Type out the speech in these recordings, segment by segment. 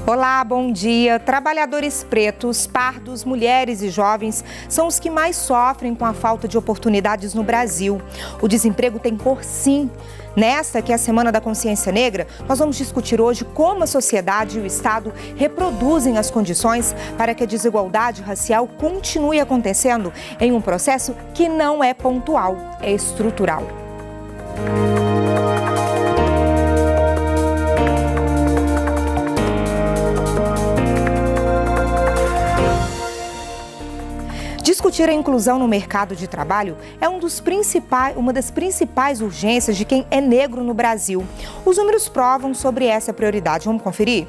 Olá, bom dia. Trabalhadores pretos, pardos, mulheres e jovens são os que mais sofrem com a falta de oportunidades no Brasil. O desemprego tem cor, sim. Nesta, que é a Semana da Consciência Negra, nós vamos discutir hoje como a sociedade e o Estado reproduzem as condições para que a desigualdade racial continue acontecendo em um processo que não é pontual, é estrutural. Discutir a inclusão no mercado de trabalho é uma das principais urgências de quem é negro no Brasil. Os números provam sobre essa prioridade. Vamos conferir?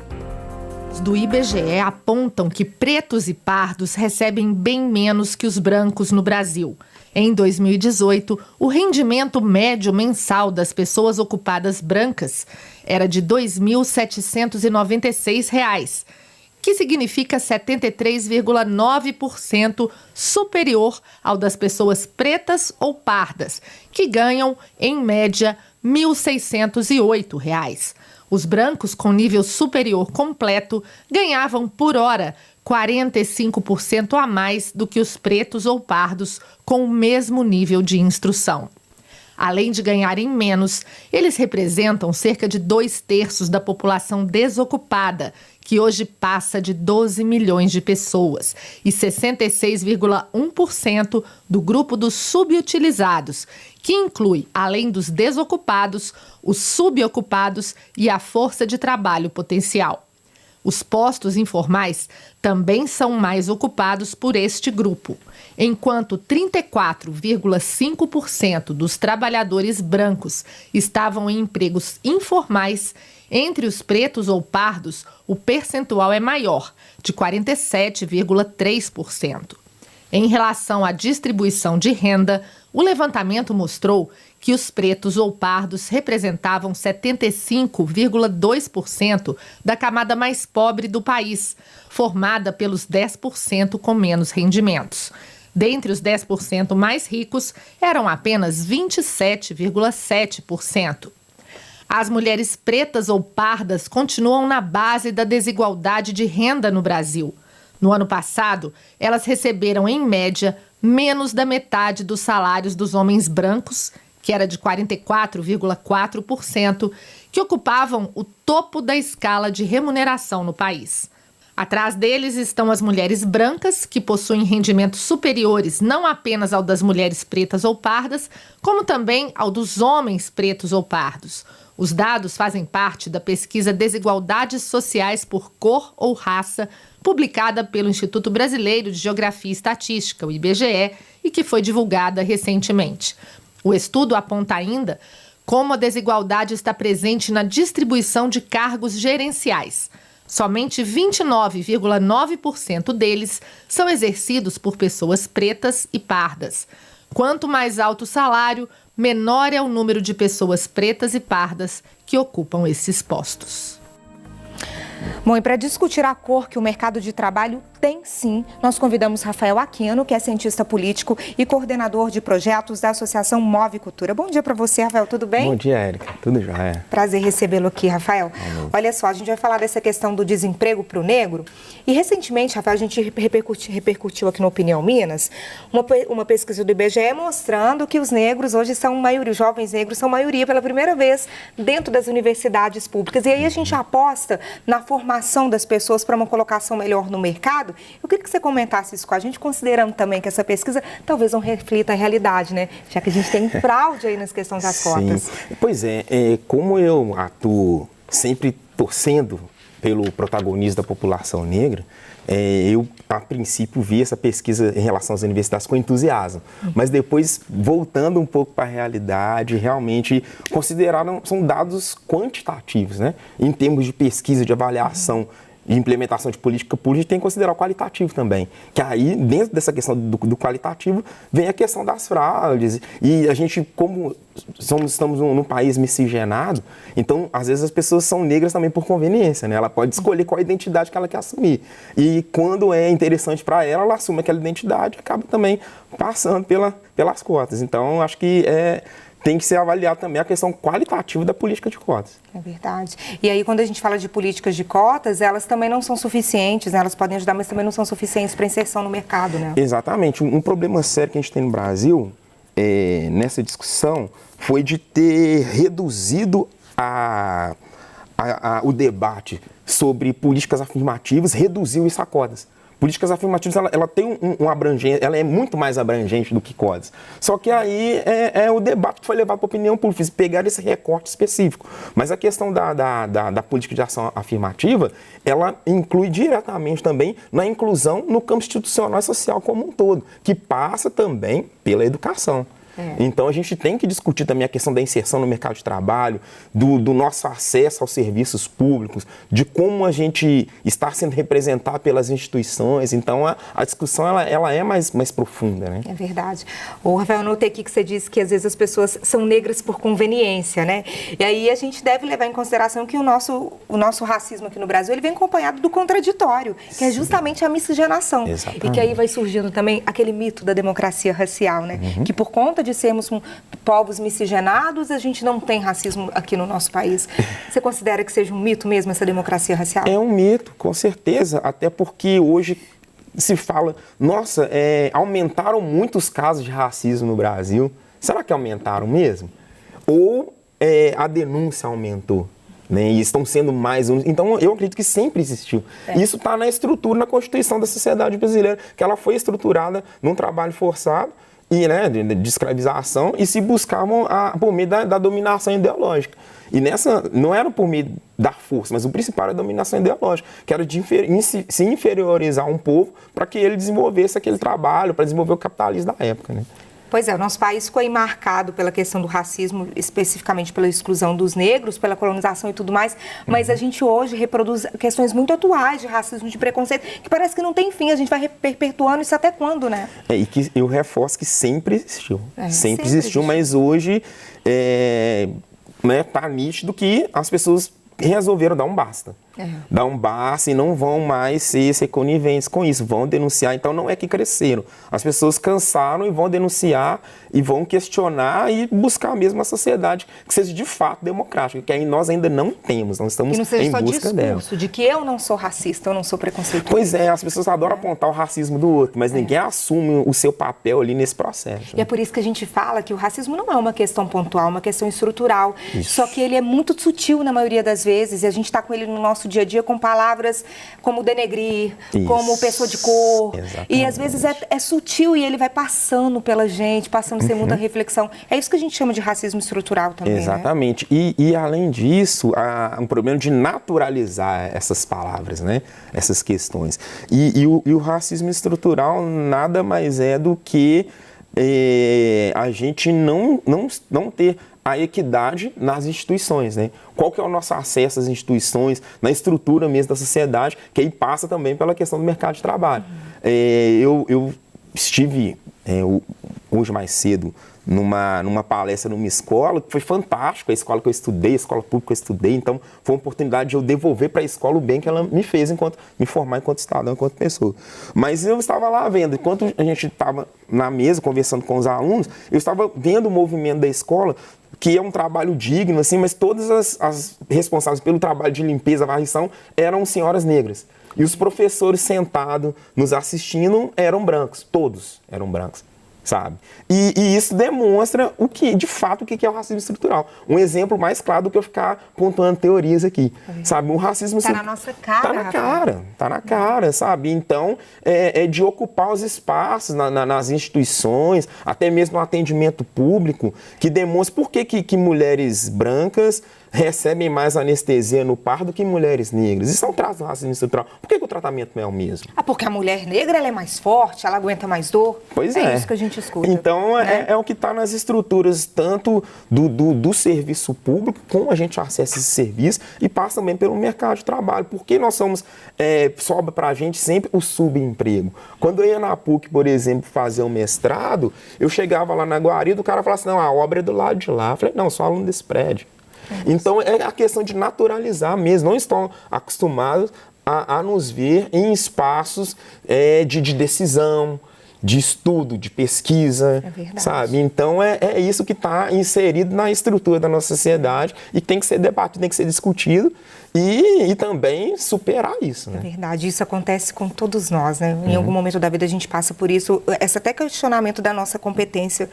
Os do IBGE apontam que pretos e pardos recebem bem menos que os brancos no Brasil. Em 2018, o rendimento médio mensal das pessoas ocupadas brancas era de R$ 2.796, que significa 73,9% superior ao das pessoas pretas ou pardas, que ganham, em média, R$ 1.608. Os brancos com nível superior completo ganhavam, por hora, 45% a mais do que os pretos ou pardos com o mesmo nível de instrução. Além de ganharem menos, eles representam cerca de 2/3 da população desocupada, que hoje passa de 12 milhões de pessoas, e 66,1% do grupo dos subutilizados, que inclui, além dos desocupados, os subocupados e a força de trabalho potencial. Os postos informais também são mais ocupados por este grupo, enquanto 34,5% dos trabalhadores brancos estavam em empregos informais. Entre os pretos ou pardos, o percentual é maior, de 47,3%. Em relação à distribuição de renda, o levantamento mostrou que os pretos ou pardos representavam 75,2% da camada mais pobre do país, formada pelos 10% com menos rendimentos. Dentre os 10% mais ricos, eram apenas 27,7%. As mulheres pretas ou pardas continuam na base da desigualdade de renda no Brasil. No ano passado, elas receberam, em média, menos da metade dos salários dos homens brancos, que era de 44,4%, que ocupavam o topo da escala de remuneração no país. Atrás deles estão as mulheres brancas, que possuem rendimentos superiores não apenas ao das mulheres pretas ou pardas, como também ao dos homens pretos ou pardos. Os dados fazem parte da pesquisa Desigualdades Sociais por Cor ou Raça, publicada pelo Instituto Brasileiro de Geografia e Estatística, o IBGE, e que foi divulgada recentemente. O estudo aponta ainda como a desigualdade está presente na distribuição de cargos gerenciais. Somente 29,9% deles são exercidos por pessoas pretas e pardas. Quanto mais alto o salário, menor é o número de pessoas pretas e pardas que ocupam esses postos. Bom, e para discutir a cor que o mercado de trabalho tem, sim, nós convidamos Rafael Aquino, que é cientista político e coordenador de projetos da Associação Move Cultura. Bom dia para você, Rafael, tudo bem? Bom dia, Érica. Tudo jóia. Prazer recebê-lo aqui, Rafael. Olha só, a gente vai falar dessa questão do desemprego para o negro. E recentemente, Rafael, a gente repercutiu aqui no Opinião Minas uma pesquisa do IBGE mostrando que os negros hoje são maioria, os jovens negros são maioria pela primeira vez dentro das universidades públicas. E aí a gente aposta na formação das pessoas para uma colocação melhor no mercado. Eu queria que você comentasse isso com a gente, considerando também que essa pesquisa talvez não reflita a realidade, né? Já que a gente tem fraude aí nas questões das cotas. Pois é, como eu atuo sempre torcendo pelo protagonismo da população negra, eu, a princípio, vi essa pesquisa em relação às universidades com entusiasmo. Mas depois, voltando um pouco para a realidade, realmente consideraram, são dados quantitativos, né? Em termos de pesquisa, de avaliação, de implementação de política pública, tem que considerar o qualitativo também. Que aí, dentro dessa questão do qualitativo, vem a questão das fraudes. E a gente, como estamos num país miscigenado, então, às vezes, as pessoas são negras também por conveniência, né? Ela pode escolher qual a identidade que ela quer assumir. E quando é interessante para ela, ela assume aquela identidade e acaba também passando pelas cotas. Então, acho que tem que ser avaliada também a questão qualitativa da política de cotas. É verdade. E aí, quando a gente fala de políticas de cotas, elas também não são suficientes, né? Elas podem ajudar, mas também não são suficientes para inserção no mercado, né? Exatamente. Um problema sério que a gente tem no Brasil, nessa discussão, foi de ter reduzido o debate sobre políticas afirmativas, reduziu isso a cotas. Políticas afirmativas, ela tem uma abrangência, ela é muito mais abrangente do que cotas. Só que aí é o debate que foi levado para a opinião pública, pegar esse recorte específico. Mas a questão da política de ação afirmativa, ela inclui diretamente também na inclusão no campo institucional e social como um todo, que passa também pela educação. Então, a gente tem que discutir também a questão da inserção no mercado de trabalho, do nosso acesso aos serviços públicos, de como a gente está sendo representado pelas instituições. Então, a discussão ela é mais profunda, né? É verdade. O Rafael, eu notei aqui que você disse que às vezes as pessoas são negras por conveniência, né? E aí a gente deve levar em consideração que o nosso racismo aqui no Brasil, ele vem acompanhado do contraditório, que é justamente a miscigenação. Exatamente. E que aí vai surgindo também aquele mito da democracia racial, né? Que por conta de sermos povos miscigenados, a gente não tem racismo aqui no nosso país. Você considera que seja um mito mesmo essa democracia racial? É um mito, com certeza, até porque hoje se fala, nossa, aumentaram muito os casos de racismo no Brasil. Será que aumentaram mesmo? Ou a denúncia aumentou? Né, e estão sendo mais... Então, eu acredito que sempre existiu. Isso está na estrutura, na Constituição da sociedade brasileira, que ela foi estruturada num trabalho forçado, e, né, de escravização, e se buscavam por meio da dominação ideológica. E nessa, não era por meio da força, mas o principal era a dominação ideológica, que era de se inferiorizar um povo para que ele desenvolvesse aquele trabalho, para desenvolver o capitalismo da época, né? Pois é, o nosso país ficou aí marcado pela questão do racismo, especificamente pela exclusão dos negros, pela colonização e tudo mais, mas a gente hoje reproduz questões muito atuais de racismo, de preconceito, que parece que não tem fim, a gente vai perpetuando isso até quando, né? E que eu reforço que sempre existiu. Sempre existiu, mas hoje tá nítido que as pessoas resolveram dar um basta. Dar um basta e não vão mais ser coniventes com isso, vão denunciar. Então não é que cresceram. As pessoas cansaram e vão denunciar e vão questionar e buscar mesmo uma sociedade que seja de fato democrática, que aí nós ainda não temos, nós estamos em busca dela. E não seja só discurso de que eu não sou racista, eu não sou preconceituoso. Pois é, as pessoas adoram apontar o racismo do outro, mas ninguém assume o seu papel ali nesse processo. E é por isso que a gente fala que o racismo não é uma questão pontual, é uma questão estrutural. Isso. Só que ele é muito sutil na maioria das vezes e a gente está com ele no nosso dia a dia com palavras como denegrir, como pessoa de cor. Exatamente. E às vezes é sutil e ele vai passando pela gente, passando sem muita reflexão. É isso que a gente chama de racismo estrutural também. Exatamente. Né? E além disso, há um problema de naturalizar essas palavras, né? Essas questões. E o racismo estrutural nada mais é do que a gente não ter a equidade nas instituições, né? Qual que é o nosso acesso às instituições, na estrutura mesmo da sociedade, que aí passa também pela questão do mercado de trabalho. Eu estive hoje mais cedo numa palestra numa escola, que foi fantástico, a escola que eu estudei, a escola pública que eu estudei, então foi uma oportunidade de eu devolver para a escola o bem que ela me fez me formar enquanto cidadão, enquanto pessoa. Mas eu estava lá vendo, enquanto a gente estava na mesa conversando com os alunos, eu estava vendo o movimento da escola, que é um trabalho digno, assim, mas todas as responsáveis pelo trabalho de limpeza, varrição, eram senhoras negras. E os professores sentados nos assistindo eram brancos, todos eram brancos, sabe? E isso demonstra de fato, o que é o racismo estrutural. Um exemplo mais claro do que eu ficar pontuando teorias aqui, sabe? O racismo... Tá na nossa cara. Tá na cara, sabe? Então, é de ocupar os espaços nas instituições, até mesmo no atendimento público, que demonstra por que mulheres brancas recebem mais anestesia no parto do que mulheres negras. Isso é um traço do racismo estrutural. Por que o tratamento não é o mesmo? Porque a mulher negra ela é mais forte, ela aguenta mais dor. Pois é. É isso que a gente escuta. Então, é o que está nas estruturas, tanto do serviço público, como a gente acessa esse serviço, e passa também pelo mercado de trabalho. Porque nós somos, sobra para a gente sempre o subemprego. Quando eu ia na PUC, por exemplo, fazer um mestrado, eu chegava lá na guarida, o cara falava assim, não, a obra é do lado de lá. Eu falei, não, sou aluno desse prédio. Então, é a questão de naturalizar mesmo. Não estão acostumados a nos ver em espaços de decisão, de estudo, de pesquisa, sabe? Então, é isso que está inserido na estrutura da nossa sociedade e que tem que ser debatido, tem que ser discutido e também superar isso, né? É verdade, isso acontece com todos nós, né? Em algum momento da vida a gente passa por isso, esse até questionamento da nossa competência,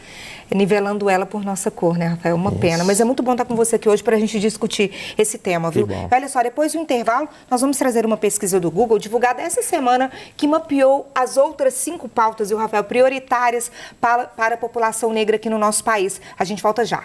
nivelando ela por nossa cor, né, Rafael? Uma pena, mas é muito bom estar com você aqui hoje para a gente discutir esse tema, viu? Olha só, depois do intervalo, nós vamos trazer uma pesquisa do Google, divulgada essa semana, que mapeou as outras 5 pautas, viu, Rafael, prioritárias para a população negra aqui no nosso país. A gente volta já.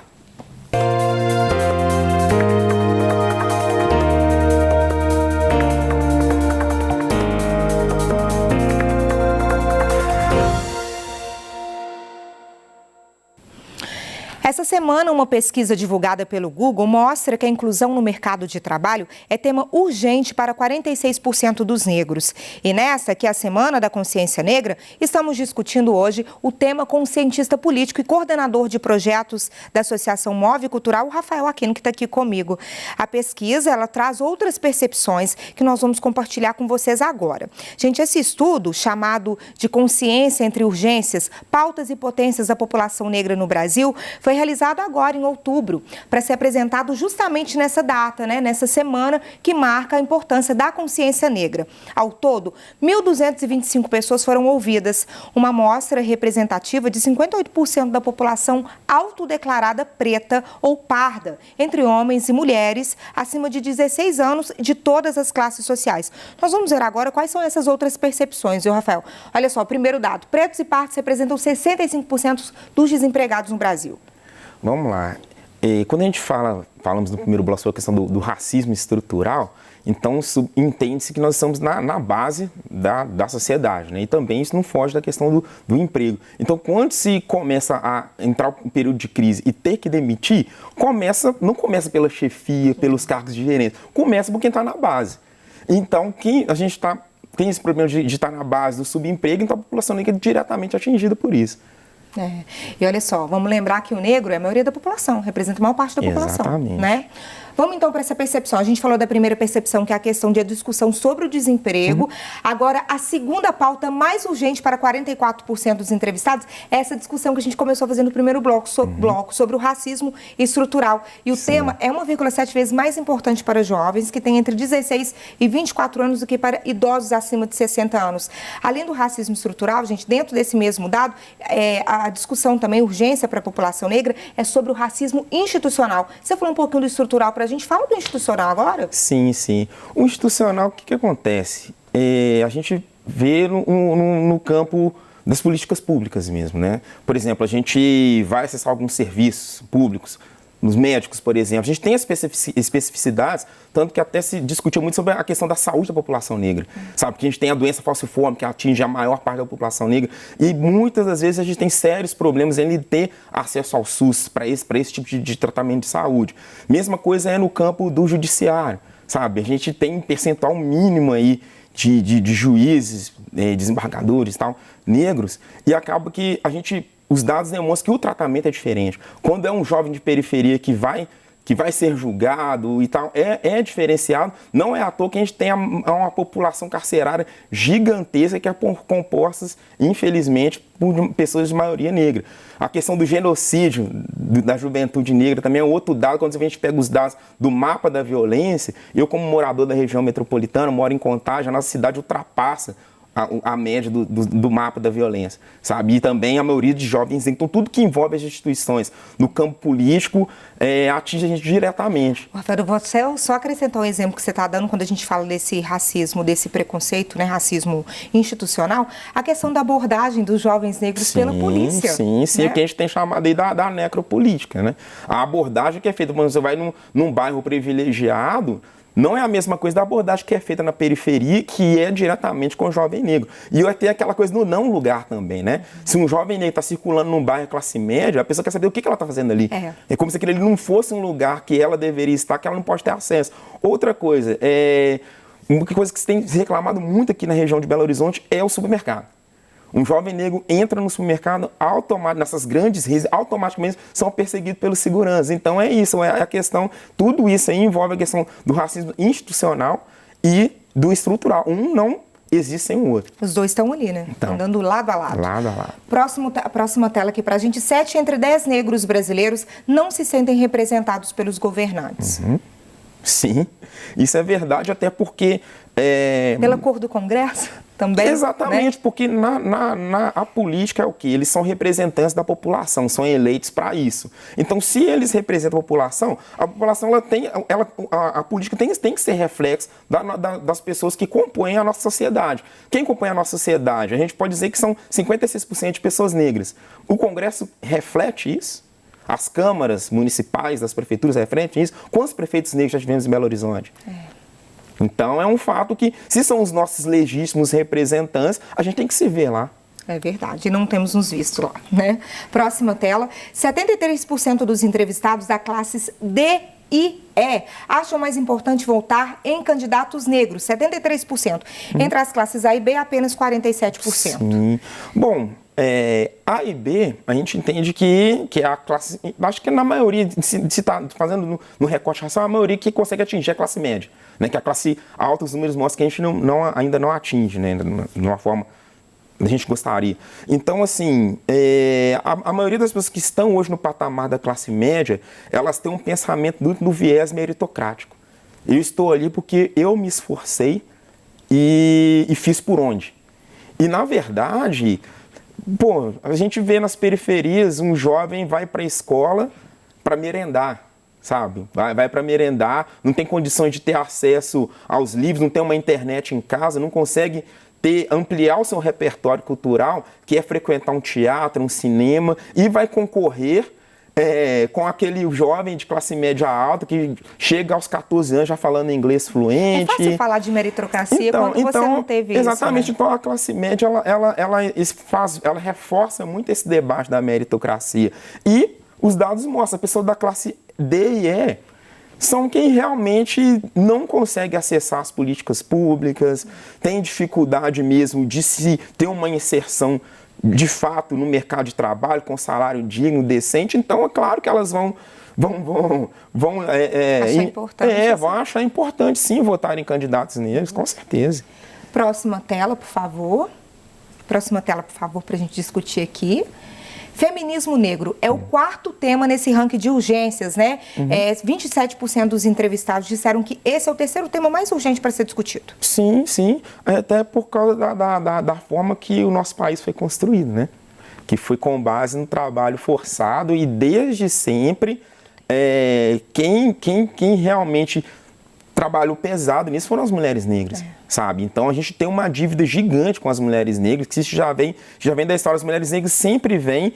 Essa semana, uma pesquisa divulgada pelo Google mostra que a inclusão no mercado de trabalho é tema urgente para 46% dos negros. E nessa, que é a Semana da Consciência Negra, estamos discutindo hoje o tema com o cientista político e coordenador de projetos da Associação Move Cultural, o Rafael Aquino, que está aqui comigo. A pesquisa, ela traz outras percepções que nós vamos compartilhar com vocês agora. Gente, esse estudo, chamado de Consciência entre Urgências, Pautas e Potências da População Negra no Brasil, foi realizado agora em outubro, para ser apresentado justamente nessa data, né, nessa semana que marca a importância da consciência negra. Ao todo, 1.225 pessoas foram ouvidas, uma amostra representativa de 58% da população autodeclarada preta ou parda, entre homens e mulheres acima de 16 anos de todas as classes sociais. Nós vamos ver agora quais são essas outras percepções, viu, Rafael? Olha só, o primeiro dado, pretos e pardos representam 65% dos desempregados no Brasil. Vamos lá. Quando a gente falamos no primeiro bloco sobre a questão do racismo estrutural, então entende-se que nós estamos na base da sociedade, né? E também isso não foge da questão do emprego. Então, quando se começa a entrar um período de crise e ter que demitir, não começa pela chefia, pelos cargos de gerência, começa por quem está na base. Então, a gente tem esse problema de estar na base do subemprego, então a população negra é diretamente atingida por isso. E olha só, vamos lembrar que o negro é a maioria da população, representa a maior parte da população. Exatamente. Né? Vamos então para essa percepção. A gente falou da primeira percepção, que é a questão de discussão sobre o desemprego. Agora, a segunda pauta mais urgente para 44% dos entrevistados é essa discussão que a gente começou a fazer no primeiro bloco sobre o racismo estrutural. E o tema é 1,7 vezes mais importante para jovens que têm entre 16 e 24 anos do que para idosos acima de 60 anos. Além do racismo estrutural, gente, dentro desse mesmo dado, a discussão também, urgência para a população negra, é sobre o racismo institucional. Você falou um pouquinho do estrutural para a gente, fala do institucional agora? Sim. O institucional, o que acontece? A gente vê no campo das políticas públicas mesmo, né? Por exemplo, a gente vai acessar alguns serviços públicos, nos médicos, por exemplo, a gente tem especificidades, tanto que até se discutiu muito sobre a questão da saúde da população negra, sabe? Que a gente tem a doença falciforme, que atinge a maior parte da população negra, e muitas das vezes a gente tem sérios problemas em ter acesso ao SUS para esse tipo de tratamento de saúde. Mesma coisa é no campo do judiciário, sabe? A gente tem um percentual mínimo aí de juízes, desembargadores e tal, negros, e acaba que os dados demonstram que o tratamento é diferente. Quando é um jovem de periferia que vai ser julgado e tal, é diferenciado. Não é à toa que a gente tem uma população carcerária gigantesca que é composta, infelizmente, por pessoas de maioria negra. A questão do genocídio da juventude negra também é outro dado. Quando a gente pega os dados do mapa da violência, eu, como morador da região metropolitana, moro em Contagem, a nossa cidade ultrapassa a média do mapa da violência, sabe? E também a maioria de jovens. Então, tudo que envolve as instituições no campo político atinge a gente diretamente. Rafael, você só acrescentar um exemplo que você está dando quando a gente fala desse racismo, desse preconceito, né, racismo institucional, a questão da abordagem dos jovens negros pela polícia. Sim, né? O que a gente tem chamado aí da necropolítica, né? A abordagem que é feita, quando você vai num bairro privilegiado, não é a mesma coisa da abordagem que é feita na periferia, que é diretamente com o jovem negro. E eu tenho aquela coisa do não lugar também, né? Se um jovem negro está circulando num bairro classe média, a pessoa quer saber o que ela está fazendo ali. É como se aquele não fosse um lugar que ela deveria estar, que ela não pode ter acesso. Outra coisa, uma coisa que se tem reclamado muito aqui na região de Belo Horizonte é o supermercado. Um jovem negro entra no supermercado, nessas grandes redes, automaticamente são perseguidos pelos seguranças. Então é isso, é a questão, tudo isso aí envolve a questão do racismo institucional e do estrutural. Um não existe sem o outro. Os dois estão ali, né? Estão andando lado a lado. Lado a lado. Próxima tela aqui pra gente. 7 entre 10 negros brasileiros não se sentem representados pelos governantes. Sim, isso é verdade, até porque... Pela cor do Congresso também? Exatamente, né? porque a política é o quê? Eles são representantes da população, são eleitos para isso. Então, se eles representam a população a política tem que ser reflexo das pessoas que compõem a nossa sociedade. Quem compõe a nossa sociedade? A gente pode dizer que são 56% de pessoas negras. O Congresso reflete isso? As câmaras municipais, das prefeituras refletem isso? Quantos prefeitos negros já tivemos em Belo Horizonte? Então, é um fato que, se são os nossos legítimos representantes, a gente tem que se ver lá. É verdade, não temos nos visto lá, né? Próxima tela. 73% dos entrevistados da classes D e E acham mais importante votar em candidatos negros, 73%. Entre as classes A e B, apenas 47%. Sim. Bom, A e B, a gente entende que é a classe, acho que na maioria, se está fazendo no recorte racial, a maioria que consegue atingir a classe média, né? Que a classe alta, os números mostram que a gente ainda não atinge, né? De uma forma que a gente gostaria. Então, assim, a maioria das pessoas que estão hoje no patamar da classe média, elas têm um pensamento muito no viés meritocrático. Eu estou ali porque eu me esforcei e fiz por onde. E, na verdade... Pô, a gente vê nas periferias um jovem vai para a escola para merendar, sabe? Vai para merendar, não tem condições de ter acesso aos livros, não tem uma internet em casa, não consegue ampliar o seu repertório cultural, que é frequentar um teatro, um cinema, e vai concorrer com aquele jovem de classe média alta que chega aos 14 anos já falando inglês fluente. É fácil falar de meritocracia quando você não teve exatamente, isso, né? Então a classe média ela reforça muito esse debate da meritocracia. E os dados mostram, a pessoa da classe D e E são quem realmente não consegue acessar as políticas públicas, tem dificuldade mesmo de se ter uma inserção de fato no mercado de trabalho, com salário digno, decente. Então é claro que elas vão achar importante, vão achar importante sim votar em candidatos negros, com certeza. Próxima tela, por favor. Próxima tela, por favor, para a gente discutir aqui. Feminismo negro é o quarto tema nesse ranking de urgências, né? 27% dos entrevistados disseram que esse é o terceiro tema mais urgente para ser discutido. Sim, sim. Até por causa da forma que o nosso país foi construído, né? Que foi com base no trabalho forçado e desde sempre quem realmente trabalhou pesado nisso foram as mulheres negras, sabe? Então a gente tem uma dívida gigante com as mulheres negras, que isso já vem da história. As mulheres negras sempre vêm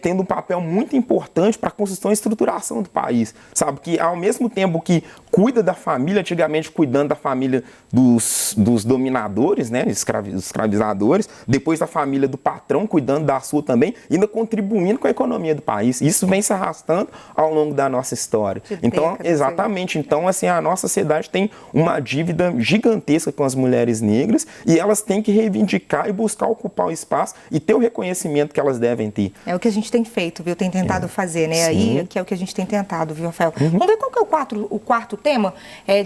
tendo um papel muito importante para a construção e estruturação do país, sabe? Que ao mesmo tempo que cuida da família, antigamente cuidando da família dos dominadores, né? Escravizadores, depois da família do patrão, cuidando da sua também, ainda contribuindo com a economia do país. Isso vem se arrastando ao longo da nossa história. Então, exatamente. Então, assim, a nossa sociedade tem uma dívida gigantesca com as mulheres negras e elas têm que reivindicar e buscar ocupar o espaço e ter o reconhecimento que elas devem ter. É o que a gente tem feito, viu? Tem tentado fazer, né? Sim. Aí que é o que a gente tem tentado, viu, Rafael? Vamos ver qual que é o quarto tema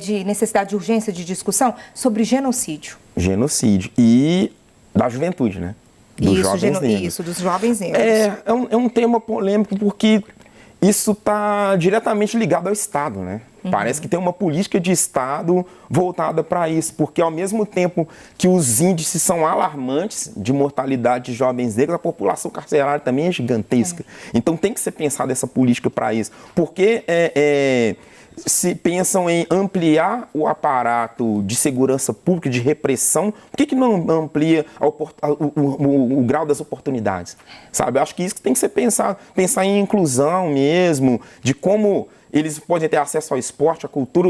de necessidade de urgência de discussão sobre genocídio. Genocídio. E da juventude, né? Dos jovens negros. Isso, dos jovens negros. É um tema polêmico porque isso está diretamente ligado ao Estado, né? Parece que tem uma política de Estado voltada para isso, porque ao mesmo tempo que os índices são alarmantes de mortalidade de jovens negros, a população carcerária também é gigantesca. Então tem que ser pensada essa política para isso, porque se pensam em ampliar o aparato de segurança pública, de repressão, por que não amplia o grau das oportunidades? Sabe? Eu acho que isso que tem que ser pensado, pensar em inclusão mesmo, de como eles podem ter acesso ao esporte, à cultura.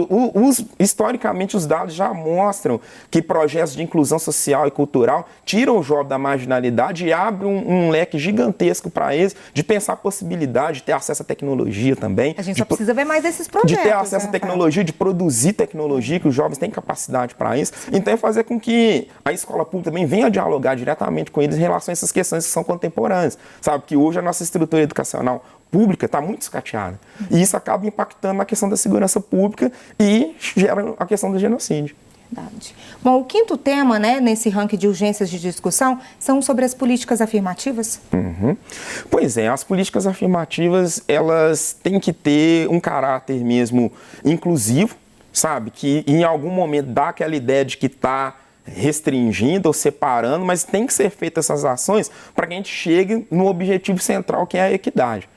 Historicamente, os dados já mostram que projetos de inclusão social e cultural tiram o jovem da marginalidade e abrem um leque gigantesco para eles de pensar a possibilidade de ter acesso à tecnologia também. A gente só precisa ver mais desses projetos. De ter acesso à tecnologia, de produzir tecnologia, que os jovens têm capacidade para isso. Então, é fazer com que a escola pública também venha dialogar diretamente com eles em relação a essas questões que são contemporâneas. Sabe, que hoje a nossa estrutura educacional pública está muito escateada. E isso acaba impactando na questão da segurança pública e gera a questão do genocídio. Verdade. Bom, o quinto tema, né, nesse ranking de urgências de discussão, são sobre as políticas afirmativas. Pois é, as políticas afirmativas, elas têm que ter um caráter mesmo inclusivo, sabe? Que em algum momento dá aquela ideia de que está restringindo ou separando, mas tem que ser feitas essas ações para que a gente chegue no objetivo central, que é a equidade.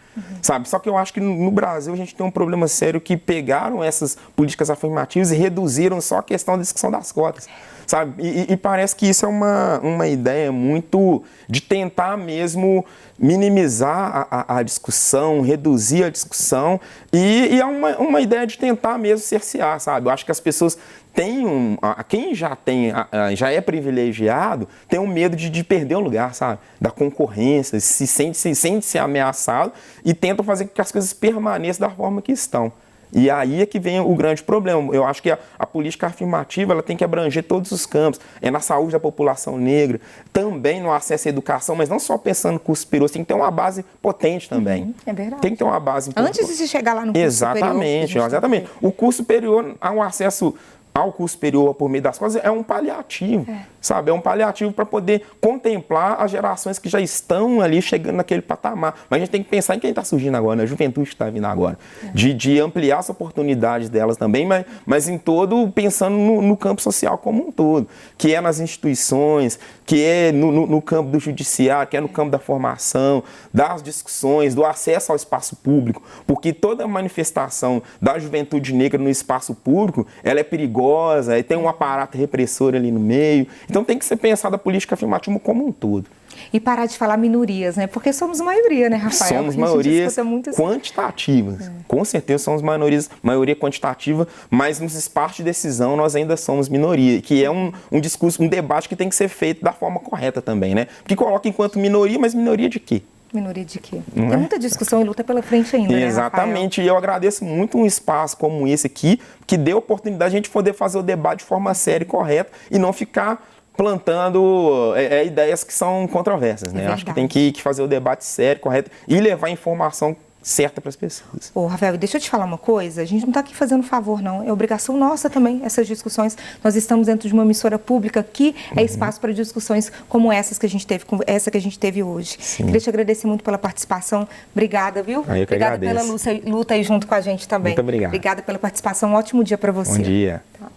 Sabe? Só que eu acho que no Brasil a gente tem um problema sério que pegaram essas políticas afirmativas e reduziram só a questão da discussão das cotas. Sabe? E parece que isso é uma ideia muito de tentar mesmo minimizar a discussão, reduzir a discussão e é uma ideia de tentar mesmo cercear, sabe? Eu acho que as pessoas têm quem já é privilegiado tem um medo de perder o lugar, sabe? Da concorrência, se sente ameaçado e tentam fazer com que as coisas permaneçam da forma que estão. E aí é que vem o grande problema. Eu acho que a política afirmativa ela tem que abranger todos os campos. É na saúde da população negra, também no acesso à educação, mas não só pensando no curso superior, tem que ter uma base potente também. É verdade. Tem que ter uma base importante. Antes de se chegar lá no curso exatamente, superior. Exatamente. O curso superior, há um acesso ao curso superior por meio das cotas é um paliativo, sabe? É um paliativo para poder contemplar as gerações que já estão ali chegando naquele patamar. Mas a gente tem que pensar em quem está surgindo agora, na juventude que está vindo agora. De ampliar as oportunidades delas também, mas em todo, pensando no campo social como um todo, que é nas instituições, que é no campo do judiciário, que é no campo da formação, das discussões, do acesso ao espaço público, porque toda manifestação da juventude negra no espaço público, ela é perigosa, e tem um aparato repressor ali no meio. Então tem que ser pensada a política afirmativa como um todo. E parar de falar minorias, né? Porque somos maioria, né, Rafael? Somos maiorias quantitativas. Com certeza somos maioria quantitativa, mas nos espaços de decisão nós ainda somos minoria, que é um discurso, um debate que tem que ser feito da forma correta também, né? Porque coloca enquanto minoria, mas minoria de quê? Minoria de quê? Tem muita discussão e luta pela frente ainda, né, exatamente, e eu agradeço muito um espaço como esse aqui, que deu a oportunidade de a gente poder fazer o debate de forma séria e correta e não ficar plantando ideias que são controversas, né? Acho que tem que fazer o debate sério, correto e levar informação certa para as pessoas. Ô, Rafael, deixa eu te falar uma coisa, a gente não está aqui fazendo favor, não, é obrigação nossa também, essas discussões, nós estamos dentro de uma emissora pública que é espaço para discussões como essas que a gente teve, como essa que a gente teve hoje. Sim. Queria te agradecer muito pela participação, obrigada, viu? Eu que obrigada agradeço. pela luta aí junto com a gente também. Muito obrigado. Obrigada pela participação, um ótimo dia para você. Bom dia. Tá.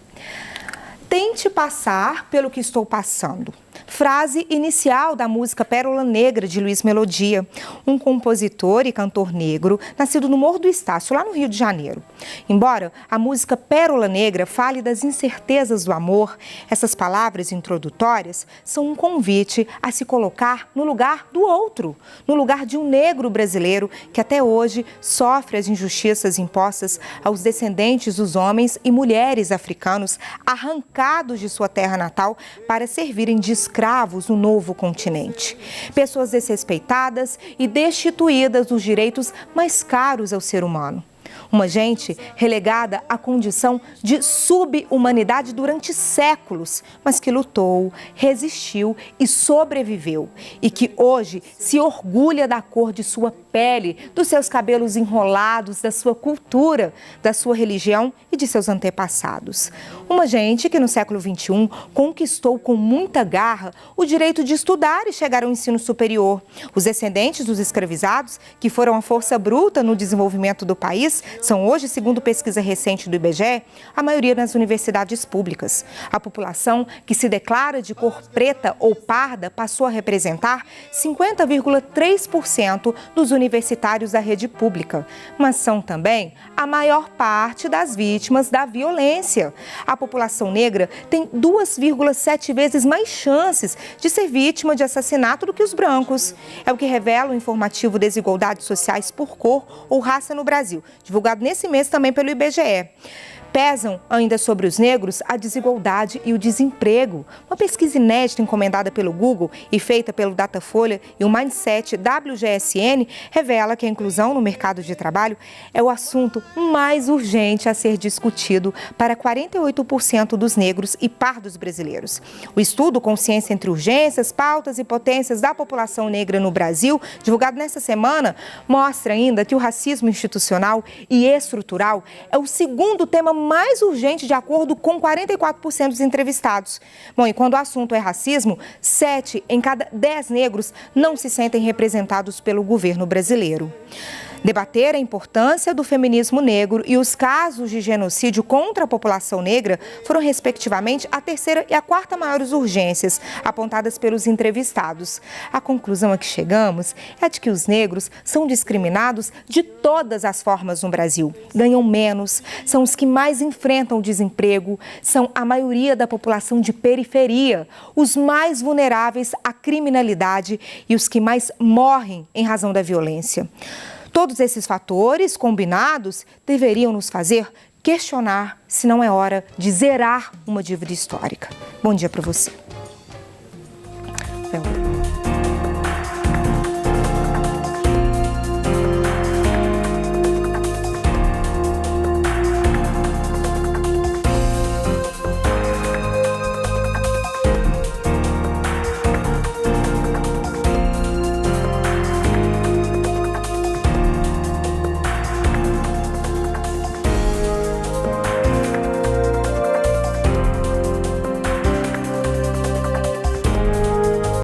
Tente passar pelo que estou passando. Frase inicial da música Pérola Negra, de Luiz Melodia, um compositor e cantor negro, nascido no Morro do Estácio, lá no Rio de Janeiro. Embora a música Pérola Negra fale das incertezas do amor, essas palavras introdutórias são um convite a se colocar no lugar do outro, no lugar de um negro brasileiro que até hoje sofre as injustiças impostas aos descendentes dos homens e mulheres africanos arrancados de sua terra natal para servirem de escravos no novo continente. Pessoas desrespeitadas e destituídas dos direitos mais caros ao ser humano. Uma gente relegada à condição de sub-humanidade durante séculos, mas que lutou, resistiu e sobreviveu. E que hoje se orgulha da cor de sua pele, dos seus cabelos enrolados, da sua cultura, da sua religião e de seus antepassados. Uma gente que no século XXI conquistou com muita garra o direito de estudar e chegar ao ensino superior. Os descendentes dos escravizados, que foram a força bruta no desenvolvimento do país, são hoje, segundo pesquisa recente do IBGE, a maioria nas universidades públicas. A população que se declara de cor preta ou parda passou a representar 50,3% dos universitários da rede pública, mas são também a maior parte das vítimas da violência. A população negra tem 2,7 vezes mais chances de ser vítima de assassinato do que os brancos. É o que revela o informativo Desigualdades Sociais por Cor ou Raça no Brasil, divulgado nesse mês também pelo IBGE. Pesam ainda sobre os negros a desigualdade e o desemprego. Uma pesquisa inédita encomendada pelo Google e feita pelo Datafolha e o Mindset WGSN revela que a inclusão no mercado de trabalho é o assunto mais urgente a ser discutido para 48% dos negros e pardos brasileiros. O estudo Consciência entre Urgências, Pautas e Potências da População Negra no Brasil, divulgado nesta semana, mostra ainda que o racismo institucional e estrutural é o segundo tema mais urgente de acordo com 44% dos entrevistados. Bom, e quando o assunto é racismo, 7 em cada 10 negros não se sentem representados pelo governo brasileiro. Debater a importância do feminismo negro e os casos de genocídio contra a população negra foram, respectivamente, a terceira e a quarta maiores urgências apontadas pelos entrevistados. A conclusão a que chegamos é a de que os negros são discriminados de todas as formas no Brasil. Ganham menos, são os que mais enfrentam o desemprego, são a maioria da população de periferia, os mais vulneráveis à criminalidade e os que mais morrem em razão da violência. Todos esses fatores combinados deveriam nos fazer questionar se não é hora de zerar uma dívida histórica. Bom dia para você.